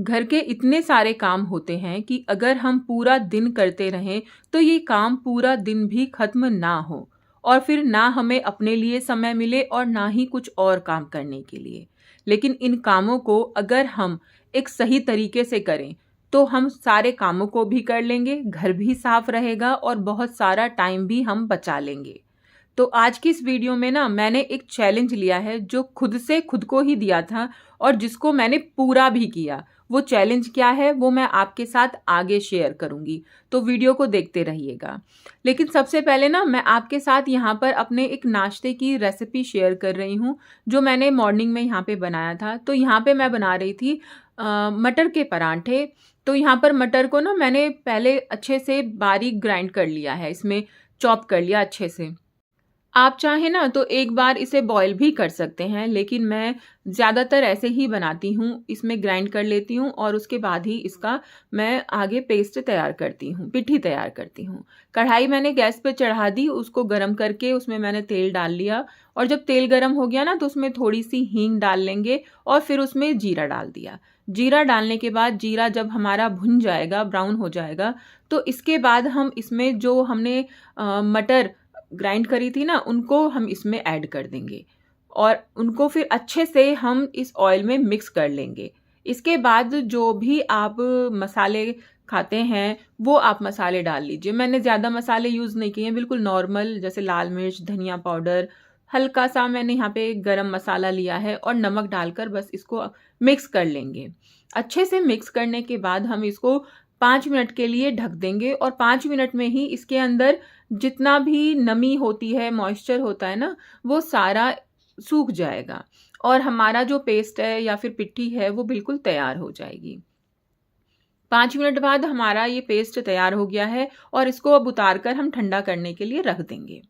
घर के इतने सारे काम होते हैं कि अगर हम पूरा दिन करते रहें तो ये काम पूरा दिन भी खत्म ना हो और फिर ना हमें अपने लिए समय मिले और ना ही कुछ और काम करने के लिए। लेकिन इन कामों को अगर हम एक सही तरीके से करें तो हम सारे कामों को भी कर लेंगे, घर भी साफ रहेगा और बहुत सारा टाइम भी हम बचा लेंगे। तो आज की इस वीडियो में ना मैंने एक चैलेंज लिया है जो खुद से खुद को ही दिया था और जिसको मैंने पूरा भी किया। वो चैलेंज क्या है वो मैं आपके साथ आगे शेयर करूंगी, तो वीडियो को देखते रहिएगा। लेकिन सबसे पहले ना मैं आपके साथ यहाँ पर अपने एक नाश्ते की रेसिपी शेयर कर रही हूँ जो मैंने मॉर्निंग में यहाँ पे बनाया था। तो यहाँ पे मैं बना रही थी मटर के परांठे। तो यहाँ पर मटर को ना मैंने पहले अच्छे से बारीक ग्राइंड कर लिया है, इसमें चॉप कर लिया अच्छे से। आप चाहें ना तो एक बार इसे बॉईल भी कर सकते हैं, लेकिन मैं ज़्यादातर ऐसे ही बनाती हूँ, इसमें ग्राइंड कर लेती हूँ और उसके बाद ही इसका मैं आगे पेस्ट तैयार करती हूँ, पिट्ठी तैयार करती हूँ। कढ़ाई मैंने गैस पे चढ़ा दी, उसको गरम करके उसमें मैंने तेल डाल लिया और जब तेल गरम हो गया ना तो उसमें थोड़ी सी हींग डाल लेंगे और फिर उसमें जीरा डाल दिया। जीरा डालने के बाद जीरा जब हमारा भुन जाएगा, ब्राउन हो जाएगा, तो इसके बाद हम इसमें जो हमने मटर ग्राइंड करी थी ना उनको हम इसमें ऐड कर देंगे और उनको फिर अच्छे से हम इस ऑयल में मिक्स कर लेंगे। इसके बाद जो भी आप मसाले खाते हैं वो आप मसाले डाल लीजिए। मैंने ज़्यादा मसाले यूज़ नहीं किए हैं, बिल्कुल नॉर्मल, जैसे लाल मिर्च, धनिया पाउडर, हल्का सा मैंने यहाँ पे गरम मसाला लिया है और नमक डालकर बस इसको मिक्स कर लेंगे। अच्छे से मिक्स करने के बाद हम इसको 5 मिनट के लिए ढक देंगे और 5 मिनट में ही इसके अंदर जितना भी नमी होती है, मॉइस्चर होता है ना, वो सारा सूख जाएगा और हमारा जो पेस्ट है या फिर पिट्ठी है वो बिल्कुल तैयार हो जाएगी। 5 मिनट बाद हमारा ये पेस्ट तैयार हो गया है और इसको अब उतार कर हम ठंडा करने के लिए रख देंगे।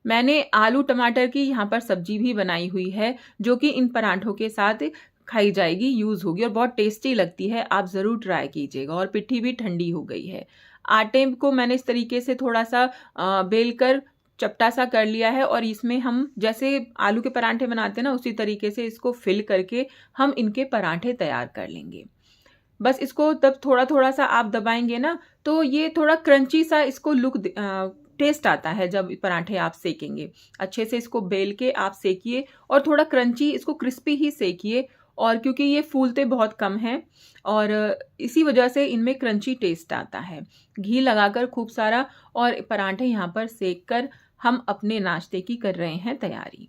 मैंने आलू टमाटर की यहाँ पर सब्जी भी बनाई हुई है जो कि इन परांठों के साथ खाई जाएगी, यूज़ होगी और बहुत टेस्टी लगती है। आप ज़रूर ट्राई कीजिएगा। और पिट्ठी भी ठंडी हो गई है। आटे को मैंने इस तरीके से थोड़ा सा बेल कर चपटा सा कर लिया है और इसमें हम जैसे आलू के परांठे बनाते हैं ना उसी तरीके से इसको फिल करके हम इनके परांठे तैयार कर लेंगे। बस इसको तब थोड़ा थोड़ा सा आप दबाएंगे ना तो ये थोड़ा क्रंची सा इसको लुक टेस्ट आता है जब परांठे आप सेकेंगे। अच्छे से इसको बेल के आप सेकिए और थोड़ा क्रंची, इसको क्रिस्पी ही सेकिए। और क्योंकि ये फूलते बहुत कम हैं और इसी वजह से इनमें क्रंची टेस्ट आता है। घी लगाकर खूब सारा और परांठे यहाँ पर सेक कर हम अपने नाश्ते की कर रहे हैं तैयारी।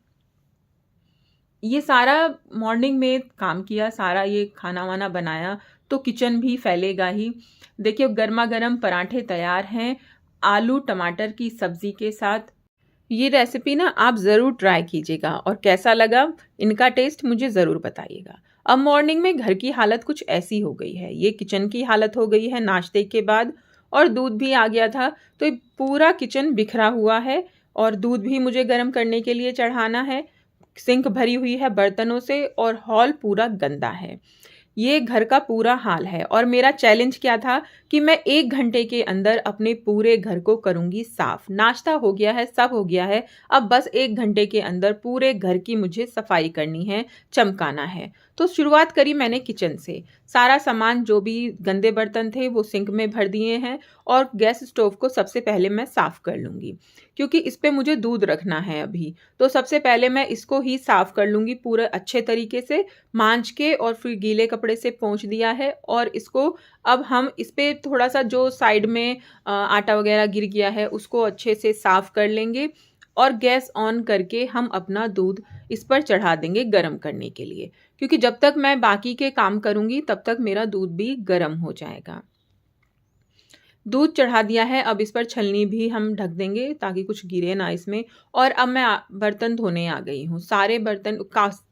ये सारा मॉर्निंग में काम किया, सारा ये खाना वाना बनाया तो किचन भी फैलेगा ही। देखिए गर्मा गर्म परांठे तैयार हैं आलू टमाटर की सब्जी के साथ। ये रेसिपी ना आप ज़रूर ट्राई कीजिएगा और कैसा लगा इनका टेस्ट मुझे ज़रूर बताइएगा। अब मॉर्निंग में घर की हालत कुछ ऐसी हो गई है, ये किचन की हालत हो गई है नाश्ते के बाद। और दूध भी आ गया था तो ये पूरा किचन बिखरा हुआ है और दूध भी मुझे गर्म करने के लिए चढ़ाना है। सिंक भरी हुई है बर्तनों से और हॉल पूरा गंदा है। ये घर का पूरा हाल है और मेरा चैलेंज क्या था कि मैं 1 घंटे के अंदर अपने पूरे घर को करूंगी साफ। नाश्ता हो गया है, सब हो गया है, अब बस 1 घंटे के अंदर पूरे घर की मुझे सफाई करनी है, चमकाना है। तो शुरुआत करी मैंने किचन से। सारा सामान जो भी गंदे बर्तन थे वो सिंक में भर दिए हैं और गैस स्टोव को सबसे पहले मैं साफ़ कर लूँगी क्योंकि इस पे मुझे दूध रखना है अभी। तो सबसे पहले मैं इसको ही साफ़ कर लूँगी पूरे अच्छे तरीके से मांज के और फिर गीले कपड़े से पोंछ दिया है। और इसको अब हम इस पे थोड़ा सा जो साइड में आटा वगैरह गिर गया है उसको अच्छे से साफ़ कर लेंगे और गैस ऑन करके हम अपना दूध इस पर चढ़ा देंगे गर्म करने के लिए, क्योंकि जब तक मैं बाकी के काम करूँगी तब तक मेरा दूध भी गर्म हो जाएगा। दूध चढ़ा दिया है, अब इस पर छलनी भी हम ढक देंगे ताकि कुछ गिरे ना इसमें। और अब मैं बर्तन धोने आ गई हूँ। सारे बर्तन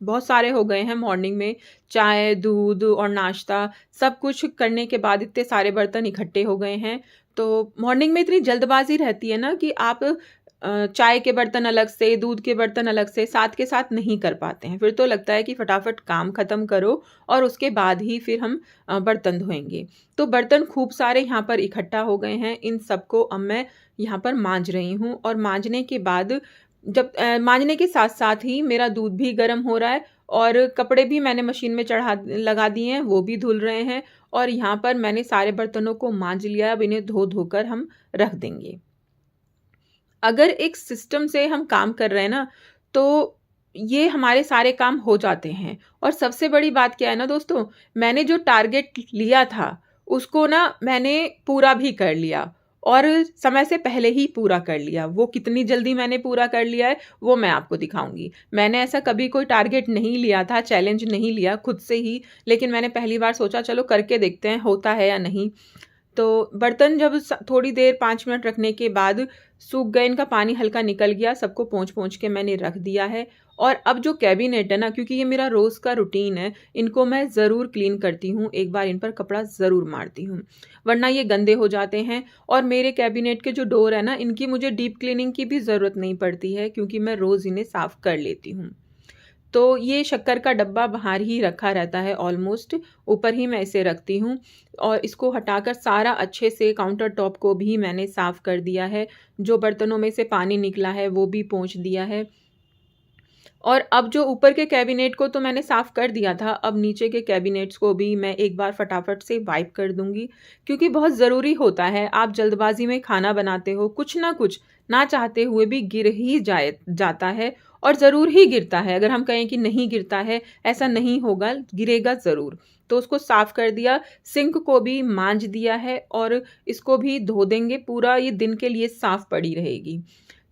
बहुत सारे हो गए हैं मॉर्निंग में, चाय, दूध और नाश्ता सब कुछ करने के बाद इतने सारे बर्तन इकट्ठे हो गए हैं। तो मॉर्निंग में इतनी जल्दबाजी रहती है ना कि आप चाय के बर्तन अलग से, दूध के बर्तन अलग से साथ के साथ नहीं कर पाते हैं। फिर तो लगता है कि फटाफट काम ख़त्म करो और उसके बाद ही फिर हम बर्तन धोएंगे। तो बर्तन खूब सारे यहाँ पर इकट्ठा हो गए हैं, इन सबको अब मैं यहाँ पर मांज रही हूँ। और मांजने के बाद जब मांजने के साथ साथ ही मेरा दूध भी गर्म हो रहा है और कपड़े भी मैंने मशीन में चढ़ा लगा दिए हैं, वो भी धुल रहे हैं। और यहाँ पर मैंने सारे बर्तनों को मांज लिया, अब इन्हें धो धोकर हम रख देंगे। अगर एक सिस्टम से हम काम कर रहे हैं ना, तो ये हमारे सारे काम हो जाते हैं। और सबसे बड़ी बात क्या है ना दोस्तों, मैंने जो टारगेट लिया था उसको ना मैंने पूरा भी कर लिया, और समय से पहले ही पूरा कर लिया। वो कितनी जल्दी मैंने पूरा कर लिया है वो मैं आपको दिखाऊंगी। मैंने ऐसा कभी कोई टारगेट नहीं लिया था, चैलेंज नहीं लिया खुद से ही, लेकिन मैंने पहली बार सोचा चलो करके देखते हैं होता है या नहीं। तो बर्तन जब थोड़ी देर 5 मिनट रखने के बाद सूख गए, इनका पानी हल्का निकल गया, सबको पोंछ के मैंने रख दिया है। और अब जो कैबिनेट है ना, क्योंकि ये मेरा रोज़ का रूटीन है, इनको मैं ज़रूर क्लीन करती हूँ, एक बार इन पर कपड़ा ज़रूर मारती हूँ, वरना ये गंदे हो जाते हैं। और मेरे कैबिनेट के जो डोर है ना, इनकी मुझे डीप क्लीनिंग की भी ज़रूरत नहीं पड़ती है, क्योंकि मैं रोज़ इन्हें साफ़ कर लेती हूँ। तो ये शक्कर का डब्बा बाहर ही रखा रहता है ऑलमोस्ट, ऊपर ही मैं इसे रखती हूँ। और इसको हटाकर सारा अच्छे से काउंटर टॉप को भी मैंने साफ़ कर दिया है, जो बर्तनों में से पानी निकला है वो भी पोंछ दिया है। और अब जो ऊपर के कैबिनेट को तो मैंने साफ़ कर दिया था, अब नीचे के कैबिनेट्स को भी मैं एक बार फटाफट से वाइप कर दूँगी, क्योंकि बहुत ज़रूरी होता है। आप जल्दबाज़ी में खाना बनाते हो, कुछ ना कुछ ना चाहते हुए भी गिर ही जाता है, और ज़रूर ही गिरता है। अगर हम कहें कि नहीं गिरता है, ऐसा नहीं होगा, गिरेगा ज़रूर। तो उसको साफ़ कर दिया, सिंक को भी मांज दिया है, और इसको भी धो देंगे, पूरा ये दिन के लिए साफ़ पड़ी रहेगी।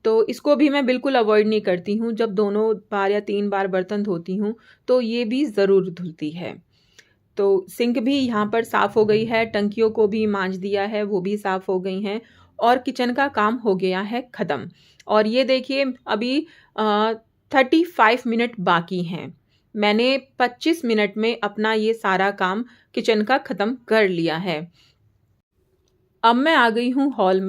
तो इसको भी मैं बिल्कुल अवॉइड नहीं करती हूँ। जब दोनों बार या 3 बार बर्तन धोती हूँ, तो ये भी ज़रूर धुलती है। तो सिंक भी यहाँ पर साफ़ हो गई है, टंकियों को भी मांज दिया है, वो भी साफ़ हो गई हैं, और किचन का काम हो गया है ख़त्म। और ये देखिए अभी 35 मिनट बाकी हैं। मैंने 25 मिनट में अपना ये सारा काम किचन का ख़त्म कर लिया है। अब मैं आ गई हूँ हॉल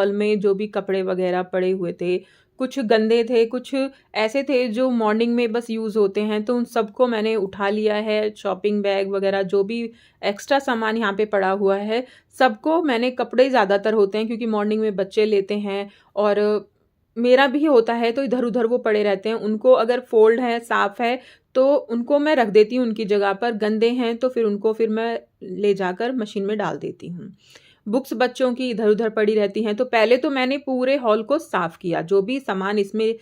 में जो भी कपड़े वगैरह पड़े हुए थे, कुछ गंदे थे, कुछ ऐसे थे जो मॉर्निंग में बस यूज़ होते हैं, तो उन सबको मैंने उठा लिया है। शॉपिंग बैग वगैरह जो भी एक्स्ट्रा सामान यहाँ पे पड़ा हुआ है, सबको मैंने, कपड़े ज़्यादातर होते हैं क्योंकि मॉर्निंग में बच्चे लेते हैं, और मेरा भी होता है, तो इधर-उधर वो पड़े रहते हैं। उनको अगर फ़ोल्ड है, साफ़ है, तो उनको मैं रख देती हूँ उनकी जगह पर, गंदे हैं तो फिर मैं ले जाकर मशीन में डाल देती हूँ। बुक्स बच्चों की इधर-उधर पड़ी रहती हैं, तो पहले तो मैंने पूरे हॉल को साफ़ किया, जो भी सामान इसमें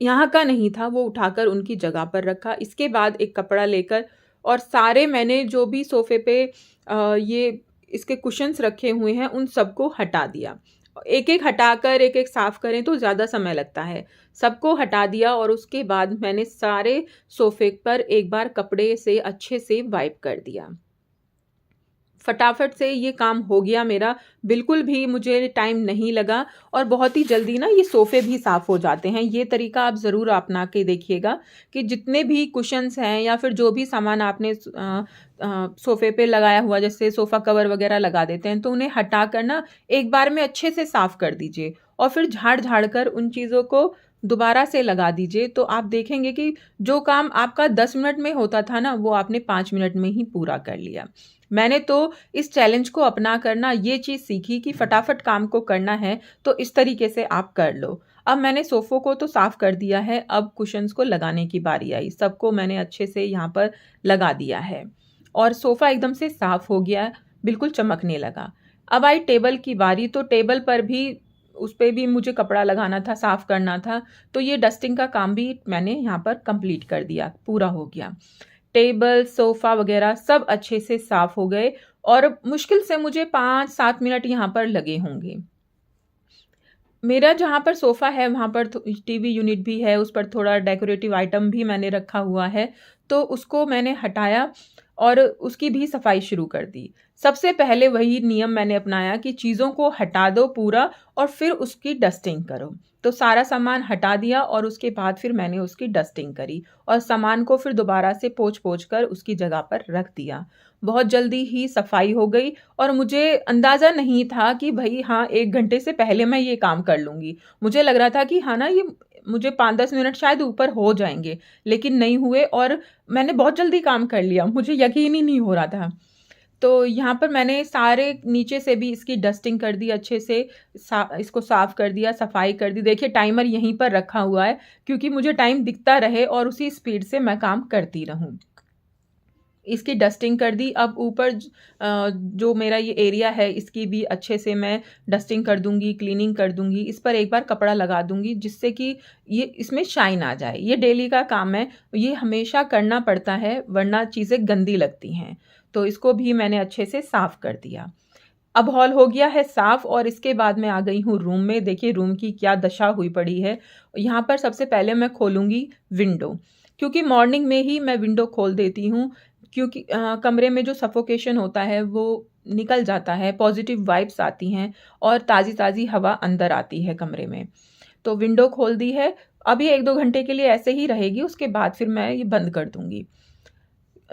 यहाँ का नहीं था वो उठाकर उनकी जगह पर रखा। इसके बाद एक कपड़ा लेकर और सारे मैंने जो भी सोफ़े पे ये इसके कुशन्स रखे हुए हैं उन सबको हटा दिया। एक-एक हटाकर एक-एक साफ़ करें तो ज़्यादा समय लगता है। सबको हटा दिया, और उसके बाद मैंने सारे सोफ़े पर एक बार कपड़े से अच्छे से वाइप कर दिया। फटाफट से ये काम हो गया मेरा, बिल्कुल भी मुझे टाइम नहीं लगा, और बहुत ही जल्दी ना ये सोफ़े भी साफ़ हो जाते हैं। ये तरीका आप ज़रूर अपना के देखिएगा कि जितने भी कुशन्स हैं या फिर जो भी सामान आपने सोफ़े पे लगाया हुआ, जैसे सोफ़ा कवर वगैरह लगा देते हैं, तो उन्हें हटा कर ना एक बार में अच्छे से साफ़ कर दीजिए, और फिर झाड़-झाड़ कर उन चीज़ों को दोबारा से लगा दीजिए। तो आप देखेंगे कि जो काम आपका 10 मिनट में होता था ना, वो आपने 5 मिनट में ही पूरा कर लिया। मैंने तो इस चैलेंज को अपना कर ना ये चीज़ सीखी कि फटाफट काम को करना है तो इस तरीके से आप कर लो। अब मैंने सोफ़ों को तो साफ़ कर दिया है, अब कुशन्स को लगाने की बारी आई। सबको मैंने अच्छे से यहाँ पर लगा दिया है, और सोफ़ा एकदम से साफ़ हो गया, बिल्कुल चमकने लगा। अब आई टेबल की बारी, तो टेबल पर भी, उस पे भी मुझे कपड़ा लगाना था, साफ़ करना था, तो ये डस्टिंग का काम भी मैंने यहाँ पर कंप्लीट कर दिया, पूरा हो गया। टेबल, सोफ़ा वगैरह सब अच्छे से साफ़ हो गए, और मुश्किल से मुझे 5-7 मिनट यहाँ पर लगे होंगे। मेरा जहाँ पर सोफ़ा है वहाँ पर टीवी यूनिट भी है, उस पर थोड़ा डेकोरेटिव आइटम भी मैंने रखा हुआ है, तो उसको मैंने हटाया और उसकी भी सफाई शुरू कर दी। सबसे पहले वही नियम मैंने अपनाया कि चीज़ों को हटा दो पूरा, और फिर उसकी डस्टिंग करो। तो सारा सामान हटा दिया, और उसके बाद फिर मैंने उसकी डस्टिंग करी, और सामान को फिर दोबारा से पोंछ-पोंछ कर उसकी जगह पर रख दिया। बहुत जल्दी ही सफाई हो गई, और मुझे अंदाज़ा नहीं था कि भई हाँ, 1 घंटे से पहले मैं ये काम कर लूँगी। मुझे लग रहा था कि हाँ ना, ये मुझे 5-10 मिनट शायद ऊपर हो जाएँगे, लेकिन नहीं हुए, और मैंने बहुत जल्दी काम कर लिया। मुझे यकीन ही नहीं हो रहा था। तो यहाँ पर मैंने सारे नीचे से भी इसकी डस्टिंग कर दी, अच्छे से इसको साफ़ कर दिया, सफाई कर दी। देखिए टाइमर यहीं पर रखा हुआ है क्योंकि मुझे टाइम दिखता रहे और उसी स्पीड से मैं काम करती रहूँ। इसकी डस्टिंग कर दी। अब ऊपर जो मेरा ये एरिया है इसकी भी अच्छे से मैं डस्टिंग कर दूंगी, क्लीनिंग कर दूंगी। इस पर एक बार कपड़ा लगा दूंगी जिससे कि ये इसमें शाइन आ जाए। ये डेली का काम है, ये हमेशा करना पड़ता है वरना चीज़ें गंदी लगती हैं। तो इसको भी मैंने अच्छे से साफ़ कर दिया। अब हॉल हो गया है साफ़ और इसके बाद मैं आ गई हूँ रूम में। देखिए रूम की क्या दशा हुई पड़ी है। यहाँ पर सबसे पहले मैं खोलूँगी विंडो, क्योंकि मॉर्निंग में ही मैं विंडो खोल देती हूँ क्योंकि कमरे में जो सफोकेशन होता है वो निकल जाता है, पॉजिटिव वाइब्स आती हैं और ताज़ी-ताज़ी हवा अंदर आती है कमरे में। तो विंडो खोल दी है। अब ये 1-2 घंटे के लिए ऐसे ही रहेगी, उसके बाद फिर मैं ये बंद कर दूँगी।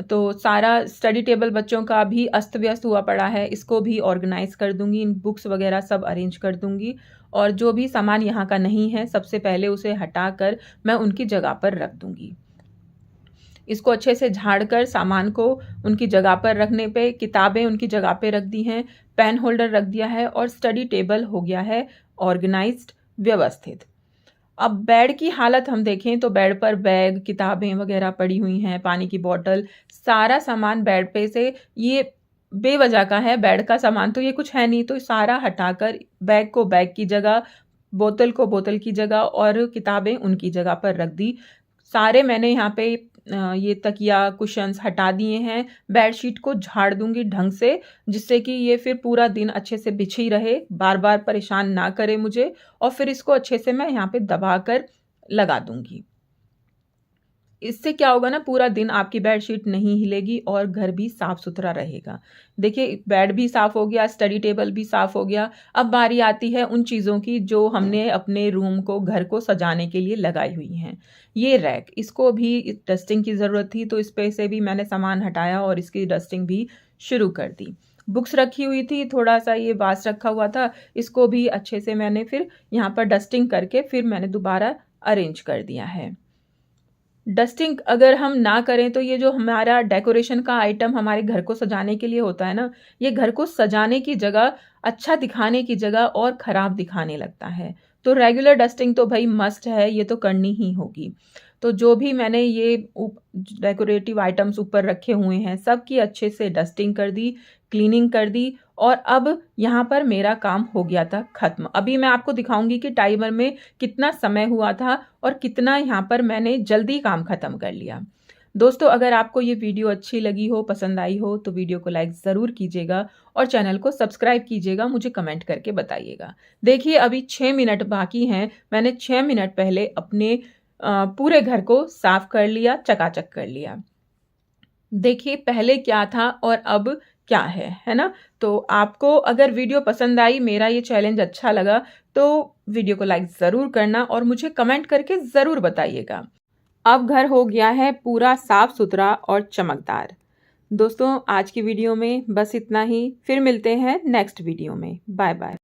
तो सारा स्टडी टेबल बच्चों का भी अस्त व्यस्त हुआ पड़ा है, इसको भी ऑर्गेनाइज कर दूंगी, इन बुक्स वगैरह सब अरेंज कर दूंगी और जो भी सामान यहाँ का नहीं है सबसे पहले उसे हटाकर मैं उनकी जगह पर रख दूंगी। इसको अच्छे से झाड़ कर सामान को उनकी जगह पर रखने पे, किताबें उनकी जगह पे रख दी हैं, पेन होल्डर रख दिया है और स्टडी टेबल हो गया है ऑर्गेनाइज्ड, व्यवस्थित। अब बेड की हालत हम देखें तो बेड पर बैग, किताबें वगैरह पड़ी हुई हैं, पानी की बोतल, सारा सामान बेड पे से ये बेवजह का है। बेड का सामान तो ये कुछ है नहीं, तो सारा हटाकर बैग को बैग की जगह, बोतल को बोतल की जगह और किताबें उनकी जगह पर रख दी। सारे मैंने यहाँ पे ये तकिया कुशन्स हटा दिए हैं। बेडशीट को झाड़ दूंगी ढंग से जिससे कि ये फिर पूरा दिन अच्छे से बिछी रहे, बार बार परेशान ना करे मुझे। और फिर इसको अच्छे से मैं यहाँ पे दबा कर लगा दूंगी। इससे क्या होगा ना, पूरा दिन आपकी बेडशीट नहीं हिलेगी और घर भी साफ सुथरा रहेगा। देखिए बेड भी साफ हो गया, स्टडी टेबल भी साफ हो गया। अब बारी आती है उन चीज़ों की जो हमने अपने रूम को, घर को सजाने के लिए लगाई हुई हैं। ये रैक, इसको भी डस्टिंग की ज़रूरत थी तो इस पे से भी मैंने सामान हटाया और इसकी डस्टिंग भी शुरू कर दी। बुक्स रखी हुई थी, थोड़ा सा ये वास रखा हुआ था, इसको भी अच्छे से मैंने फिर यहाँ पर डस्टिंग करके फिर मैंने दोबारा अरेंज कर दिया है। डस्टिंग अगर हम ना करें तो ये जो हमारा डेकोरेशन का आइटम हमारे घर को सजाने के लिए होता है ना, ये घर को सजाने की जगह, अच्छा दिखाने की जगह और ख़राब दिखाने लगता है। तो रेगुलर डस्टिंग तो भाई मस्ट है, ये तो करनी ही होगी। तो जो भी मैंने ये डेकोरेटिव आइटम्स ऊपर रखे हुए हैं सब की अच्छे से डस्टिंग कर दी, क्लीनिंग कर दी और अब यहाँ पर मेरा काम हो गया था ख़त्म। अभी मैं आपको दिखाऊंगी कि टाइमर में कितना समय हुआ था और कितना यहाँ पर मैंने जल्दी काम ख़त्म कर लिया। दोस्तों अगर आपको ये वीडियो अच्छी लगी हो, पसंद आई हो तो वीडियो को लाइक ज़रूर कीजिएगा और चैनल को सब्सक्राइब कीजिएगा, मुझे कमेंट करके बताइएगा। देखिए अभी 6 मिनट बाकी हैं, मैंने 6 मिनट पहले अपने पूरे घर को साफ कर लिया, चकाचक कर लिया। देखिए पहले क्या था और अब क्या है ना? तो आपको अगर वीडियो पसंद आई, मेरा ये चैलेंज अच्छा लगा तो वीडियो को लाइक ज़रूर करना और मुझे कमेंट करके ज़रूर बताइएगा। अब घर हो गया है पूरा साफ सुथरा और चमकदार। दोस्तों आज की वीडियो में बस इतना ही, फिर मिलते हैं नेक्स्ट वीडियो में। Bye bye.